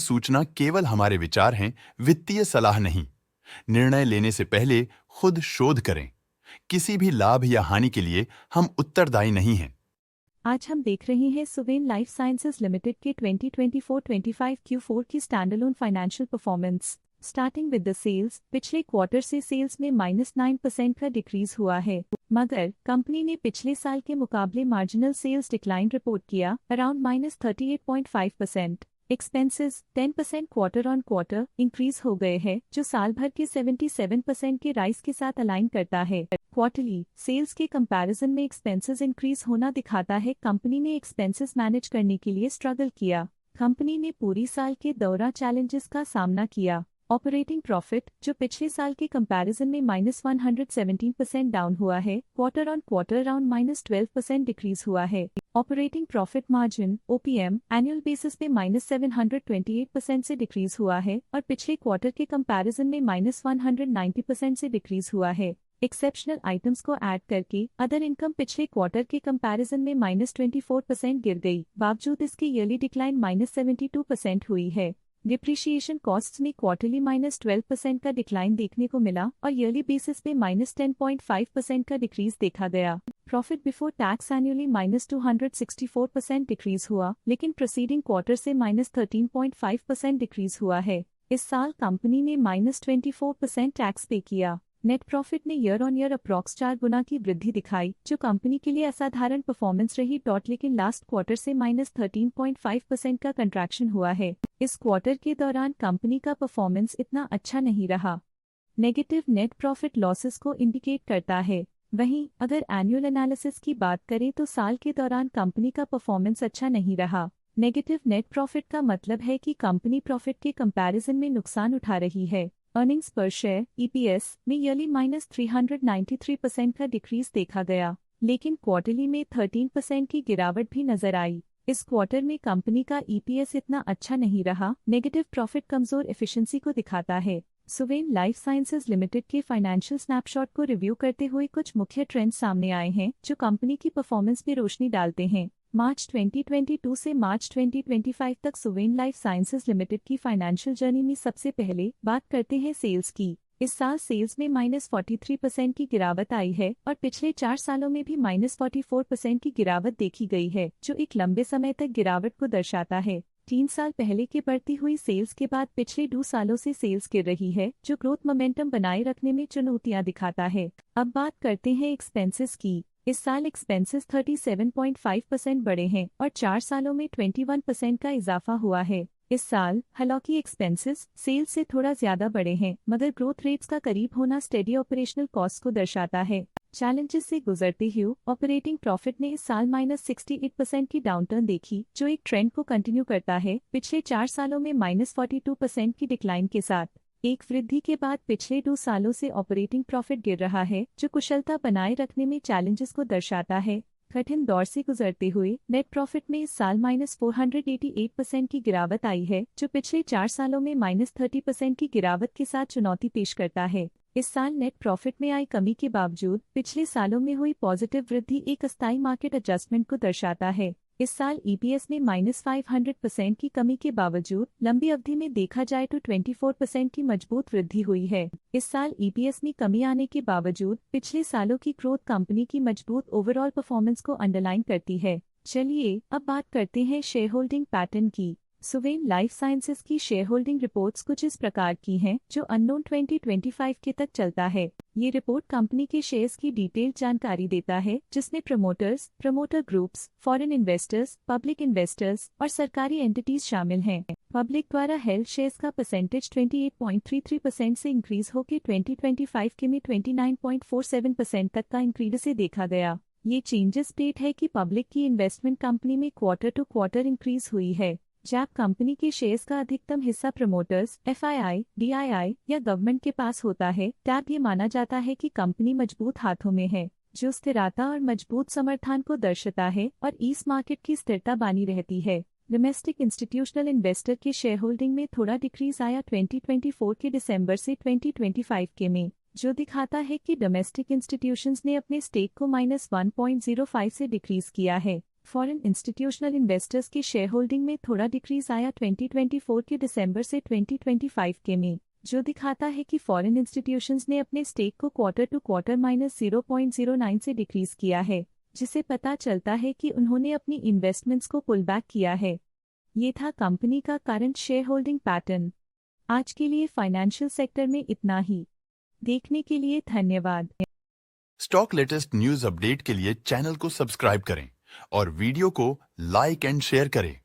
सूचना केवल हमारे विचार हैं, वित्तीय सलाह नहीं। निर्णय लेने से पहले खुद शोध करें। किसी भी लाभ या हानि के लिए हम उत्तरदायी नहीं हैं। आज हम देख रहे हैं सुवेन लाइफ साइंसेज लिमिटेड के 2024-25 Q4 की standalone financial performance. Starting with the sales, पिछले क्वार्टर से सेल्स में -9% का डिक्रीज हुआ है, मगर कंपनी ने पिछले साल के मुकाबले मार्जिनल सेल्स डिक्लाइन रिपोर्ट किया, around -38.5%। Expenses 10% quarter on quarter increase हो गए हैं, जो साल भर के 77% के राइज के साथ अलाइन करता है। क्वार्टरली सेल्स के कंपैरिजन में एक्सपेंसेस इंक्रीज होना दिखाता है कंपनी ने एक्सपेंसेस मैनेज करने के लिए स्ट्रगल किया। कंपनी ने पूरी साल के दौरान चैलेंजेस का सामना किया। ऑपरेटिंग प्रॉफिट, जो पिछले साल के कंपैरिजन में -117% डाउन हुआ है, quarter on quarter around -12% decrease हुआ है। Operating profit margin OPM annual basis पे -728% से डिक्रीज हुआ है और पिछले क्वार्टर के कंपैरिजन में -190% से डिक्रीज हुआ है। एक्सेप्शनल आइटम्स को ऐड करके अदर इनकम पिछले क्वार्टर के कंपैरिजन में -24% गिर गई, बावजूद इसके ईयरली डिक्लाइन -72% हुई है। डिप्रिशिएशन कॉस्ट्स में क्वार्टरली -12% का डिक्लाइन देखने को मिला और ईयरली बेसिस पे -10.5% का डिक्रीज देखा गया। Profit before tax annually -264% decrease हुआ, लेकिन प्रोसीडिंग क्वार्टर से -13.5% डिक्रीज हुआ है। इस साल कंपनी ने -24% टैक्स पे किया। नेट प्रॉफिट ने ईयर ऑन ईयर अप्रॉक्स 4 गुना की वृद्धि दिखाई, जो कंपनी के लिए असाधारण परफॉर्मेंस रही। लेकिन लास्ट क्वार्टर से -13.5% का कंट्रैक्शन हुआ है। इस क्वार्टर के दौरान कंपनी का परफॉर्मेंस इतना अच्छा नहीं रहा। नेगेटिव नेट प्रॉफिट लॉसेस को इंडिकेट करता है। वहीं अगर एनुअल एनालिसिस की बात करें तो साल के दौरान कंपनी का परफॉर्मेंस अच्छा नहीं रहा। नेगेटिव नेट प्रॉफिट का मतलब है कि कंपनी प्रॉफिट के कंपैरिजन में नुकसान उठा रही है। अर्निंग्स पर शेयर EPS में ईयरली -393% का डिक्रीज देखा गया, लेकिन क्वार्टरली में 13% की गिरावट भी नजर आई। इस क्वार्टर में कंपनी का EPS इतना अच्छा नहीं रहा। नेगेटिव प्रॉफिट कमजोर एफिशिएंसी को दिखाता है। सुवेन लाइफ साइंसेज लिमिटेड के फाइनेंशियल स्नैपशॉट को रिव्यू करते हुए कुछ मुख्य ट्रेंड्स सामने आए हैं, जो कंपनी की परफॉर्मेंस पे रोशनी डालते हैं। मार्च 2022 से मार्च 2025 तक सुवेन लाइफ साइंसेज लिमिटेड की फाइनेंशियल जर्नी में सबसे पहले बात करते हैं सेल्स की। इस साल सेल्स में -43% की गिरावट आई है और पिछले 4 सालों में भी -44% की गिरावट देखी गई है, जो एक लंबे समय तक गिरावट को दर्शाता है। 3 साल पहले के बढ़ती हुई सेल्स के बाद पिछले 2 सालों से सेल्स गिर रही है, जो ग्रोथ मोमेंटम बनाए रखने में चुनौतियां दिखाता है। अब बात करते हैं एक्सपेंसेस की। इस साल एक्सपेंसेस 37.5% बढ़े हैं और 4 सालों में 21% का इजाफा हुआ है। इस साल हालांकि एक्सपेंसेस सेल्स से थोड़ा ज्यादा बढ़े हैं, मगर ग्रोथ रेट्स का करीब होना स्टेडी ऑपरेशनल कॉस्ट को दर्शाता है। चैलेंजेस से गुजरते हुए ऑपरेटिंग प्रॉफिट ने इस साल -68% की डाउनटर्न देखी, जो एक ट्रेंड को कंटिन्यू करता है, पिछले 4 सालों में -42% की डिक्लाइन के साथ। एक वृद्धि के बाद पिछले 2 सालों से ऑपरेटिंग प्रॉफिट गिर रहा है, जो कुशलता बनाए रखने में चैलेंजेस को दर्शाता है। कठिन दौर से गुजरते हुए नेट प्रॉफिट में इस साल -488% की गिरावट आई है, जो पिछले 4 सालों में -30% की गिरावट के साथ चुनौती पेश करता है। इस साल नेट प्रॉफिट में आई कमी के बावजूद पिछले सालों में हुई पॉजिटिव वृद्धि एक अस्थायी मार्केट एडजस्टमेंट को दर्शाता है। इस साल EPS में -500% की कमी के बावजूद लंबी अवधि में देखा जाए तो 24% की मजबूत वृद्धि हुई है। इस साल EPS में कमी आने के बावजूद पिछले सालों की ग्रोथ कंपनी की मजबूत ओवरऑल परफॉर्मेंस को अंडरलाइन करती है। चलिए अब बात करते हैं शेयर होल्डिंग पैटर्न की। सुवेन लाइफ साइंसेज की शेयर होल्डिंग रिपोर्ट्स कुछ इस प्रकार की हैं, जो अननोन 2025 के तक चलता है। ये रिपोर्ट कंपनी के शेयर्स की डिटेल्ड जानकारी देता है, जिसमें promoters, promoter groups, foreign investors, public investors और सरकारी एंटिटीज शामिल हैं। पब्लिक द्वारा हेल्ड शेयर्स का परसेंटेज 28.33% से इंक्रीज होकर 2025 के में 29.47% तक का इंक्रीज से देखा गया। ये चेंजेस स्टेट है कि पब्लिक की इन्वेस्टमेंट कंपनी में क्वार्टर टू क्वार्टर इंक्रीज हुई है। जब कंपनी के शेयर्स का अधिकतम हिस्सा प्रमोटर्स, FII, DII या गवर्नमेंट के पास होता है, तब ये माना जाता है कि कंपनी मजबूत हाथों में है, जो स्थिरता और मजबूत समर्थन को दर्शाता है और इस मार्केट की स्थिरता बनी रहती है। डोमेस्टिक इंस्टीट्यूशनल इन्वेस्टर के शेयर होल्डिंग में थोड़ा डिक्रीज आया 2024 के दिसंबर से 2025 के में, जो दिखाता है कि डोमेस्टिक इंस्टीट्यूशंस ने अपने स्टेक को -1.05 से डिक्रीज किया है। फॉरेन इंस्टीट्यूशनल इन्वेस्टर्स के शेयर होल्डिंग में थोड़ा डिक्रीज आया 2024 के दिसंबर से 2025 के में, जो दिखाता है कि फॉरेन इंस्टीट्यूशंस ने अपने स्टेक को क्वार्टर टू क्वार्टर -0.09 से डिक्रीज किया है, जिसे पता चलता है कि उन्होंने अपनी इन्वेस्टमेंट्स को पुल बैक किया है। ये था कंपनी का करंट शेयर होल्डिंग पैटर्न। आज के लिए फाइनेंशियल सेक्टर में इतना ही। देखने के लिए धन्यवाद। स्टॉक लेटेस्ट न्यूज अपडेट के लिए चैनल को सब्सक्राइब करें और वीडियो को लाइक एंड शेयर करें।